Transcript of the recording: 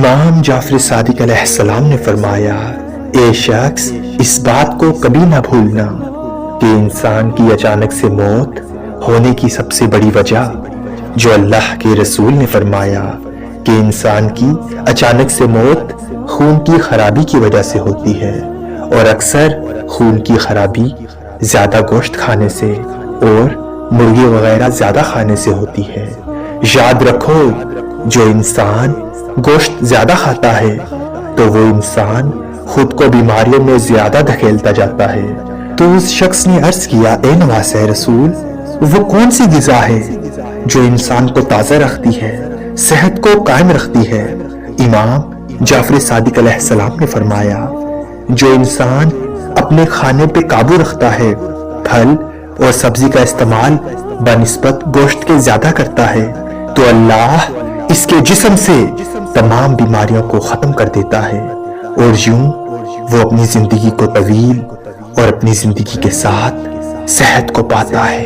امام جعفر صادق علیہ السلام نے فرمایا، اے شخص اس بات کو کبھی نہ بھولنا کہ انسان کی اچانک سے موت ہونے کی سب سے بڑی وجہ، جو اللہ کے رسول نے فرمایا کہ انسان کی اچانک سے موت خون کی خرابی کی وجہ سے ہوتی ہے، اور اکثر خون کی خرابی زیادہ گوشت کھانے سے اور مرغی وغیرہ زیادہ کھانے سے ہوتی ہے۔ یاد رکھو، جو انسان گوشت زیادہ کھاتا ہے تو وہ انسان خود کو بیماریوں میں زیادہ دھکیلتا جاتا ہے۔ تو اس شخص نے عرض کیا، اے نواسہ رسول، وہ کون سی غذا ہے جو انسان کو تازہ رکھتی ہے، صحت کو قائم رکھتی ہے؟ امام جعفر صادق علیہ السلام نے فرمایا، جو انسان اپنے کھانے پہ قابو رکھتا ہے، پھل اور سبزی کا استعمال بنسبت گوشت کے زیادہ کرتا ہے، تو اللہ اس کے جسم سے تمام بیماریوں کو ختم کر دیتا ہے، اور یوں وہ اپنی زندگی کو طویل اور اپنی زندگی کے ساتھ صحت کو پاتا ہے۔